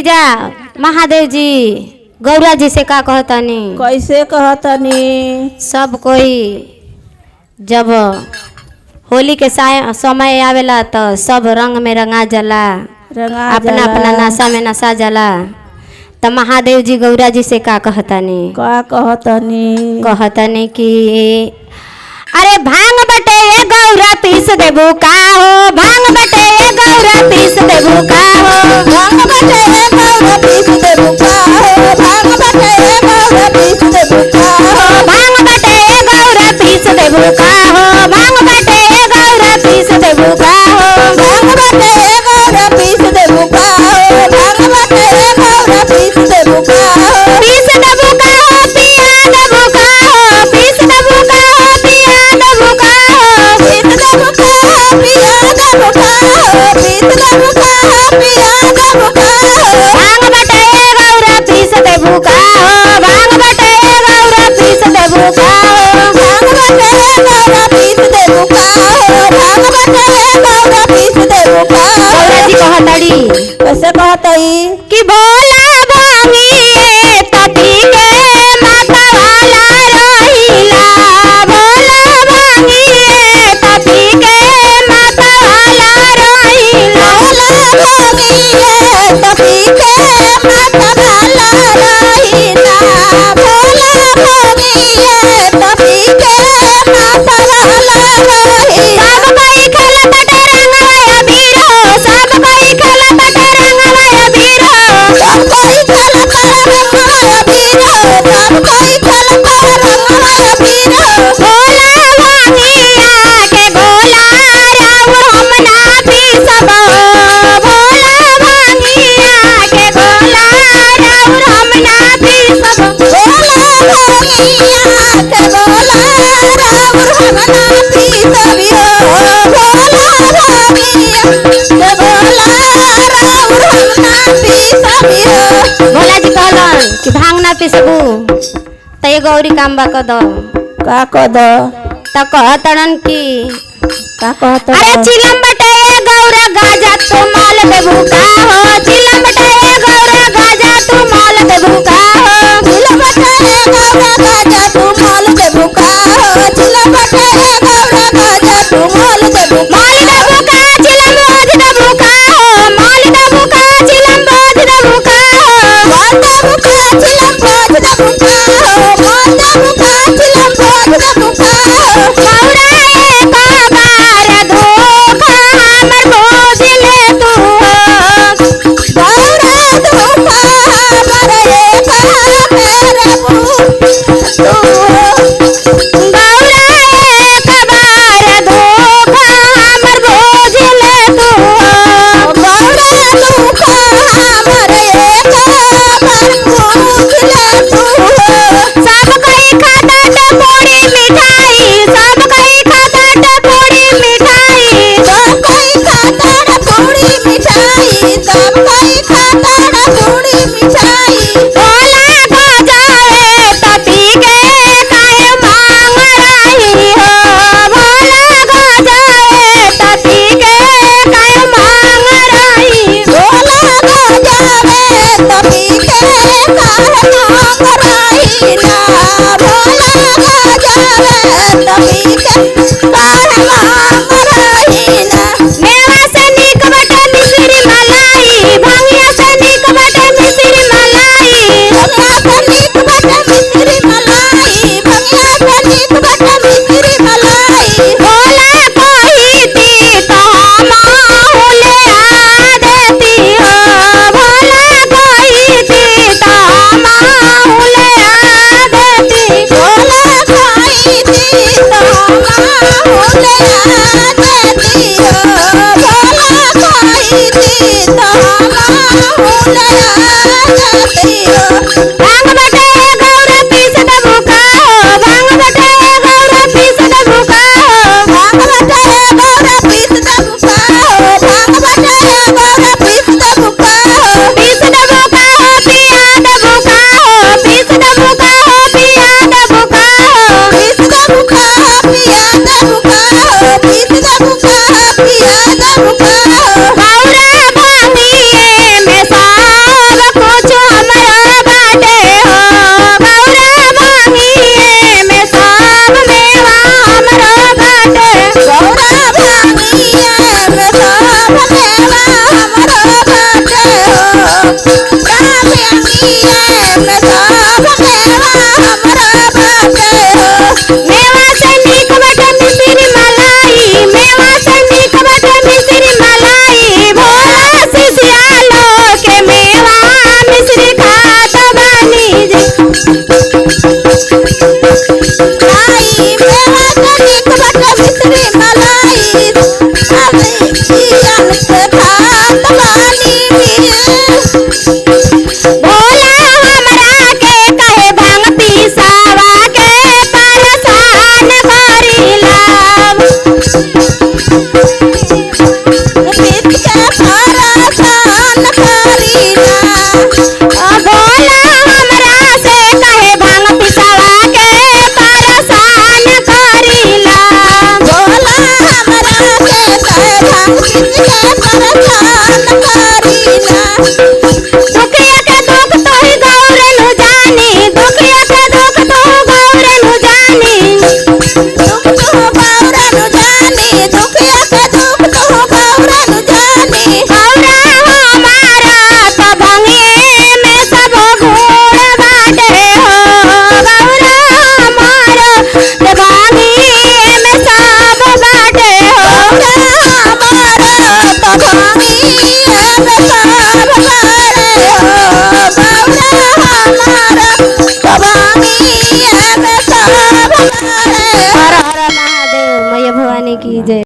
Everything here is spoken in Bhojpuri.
जा महादेव जी गौरा जी से का कहतनी? कैसे कहतनी? सब कोई जब होली के समय आवेला तो सब रंग में रंगा जाला, अपना अपना नशा में नशा जाला। तो महादेव जी गौरा जी से का कहतनी? का कहतनी? कहतनी कि अरे भांग बटे ये गौरा पीस देबू का हो, भांग बटे ये गौरा पीस देबू का हो, भांग बटे ये गौरा पीस देबू का हो, भांग बटे ये गौरा पीस देबू का हो, भांग बटे ये गौरा पीस देबू का हो, भांग बटे ये गौरा पीस देबू का हो, भांग बटे ये गौरा पीस देबू का हो, भांग बटे ये गौरा पीस देबू का हो, पीस देबू का हो, पिया देबू का हो, पीस देबू का हो, पिया देबू का हो, पीस देबू का हो, पिया देबू का हो, पीस देबू का हो, पिया देबू का हो, भांग बटे ये गौरा पीस देबू का हो, भांग बटे ये गौरा पीस देबू का हो, भांग बटे ये गौरा पीस देबू का हो, भांग बटे ये गौरा पीस देबू का हो। गौरा जी कहतड़ी कैसे कहतई? कि भोला भांगिए तपी के माता वाला रहिला, भोला भांगिए तपी के माता वाला रहिला, भोला भांगिए तपी के माता वाला रहिला, भोला भांगिए तपी के माता वाला रहिला। सब कोई खेलत रंगवा अबीर हो, सब कोई खेलत रंगवा अबीर हो, सब कोई खेलत रंगवा अबीर हो, सब कोई खेलत रंगवा अबीर हो। भोला भांगिया के गोला राव हम ना पीसब, भोला भांगिया के गोला राव हम ना पीसब, भोला भांगिया के गोला राउर हम ना पीसबियो, भोला भांगिया के गोला राउर हम ना पीसबियो। भोला जी कहलन कि भांग ना पीसबू त ये गौरी काम बा कद का कद? त कहतड़न कि का कहत? अरे चिलम बटे ये गौरा गाजा तू माल देबू का हो, चिलम बटे ये गौरा गाजा तू माल देबू का हो, चिलम बटे ये गौरा गाजा तू माल देबू का हो, चिलम बटे ये गौरा गाजा तू माल देबू का माल देबू का चिलम बोझ देबू का हो, माल देबू का चिलम बोझ देबू का हो, माल देबू का चिलम बोझ देबू का हो, माल देबू का चिलम बोझ देबू का हो। गौरा एक बार धोखा हमर बोझ ले तू हो, गौरा धोखा हमर एक मेरे मुँह तू हो। गौरा एक बार धोखा हमर बोझ ले तू हो, गौरा धोखा हमर एक बार मुँह ले तू हो। सब कोई खाता टपोरी मिठाई, सब कोई खाता टपोरी मिठाई, सब कोई खाता रे पूरी मिठाई, सब कोई खाता रे पूरी मिठाई। भोला गजाए तपी के काहे मांग रही हो, भोला गजाए तपी के काहे मांग रही, भोला गजावे तपी के काहे मांग रही ना, भोला गजावे तपी के काहे मांग रही ना। मेवा से नीक बटे मिश्री मलाई, भांगिया से नीक बटे मिश्री मलाई, भंगिया से नीक बटे मिश्री मलाई, भंगिया से नीक बटे मिश्री मलाई। भोला कहिती तो हम ले आ देती हो, भोला कहिती तो हम ले आ देती, भोला कहिती तो हम ले आ देती हो, भोला कहिती तो हम ले आ देती हो। भांग बटे गौरा पीस देबू का हो, भांग बटे गौरा पीस देबू का हो, भांग बटे गौरा पीस देबू का हो, भांग बटे गौरा पीस देबू का हो, पीस देबू का हो, पिया देबू का हो, पीस देबू का हो, पिया देबू का हो, पीस देबू का हो, पिया देबू का हो, पीस देबू का हो, पिया देबू का हो। गौरा भांगिए में साल परेशान करी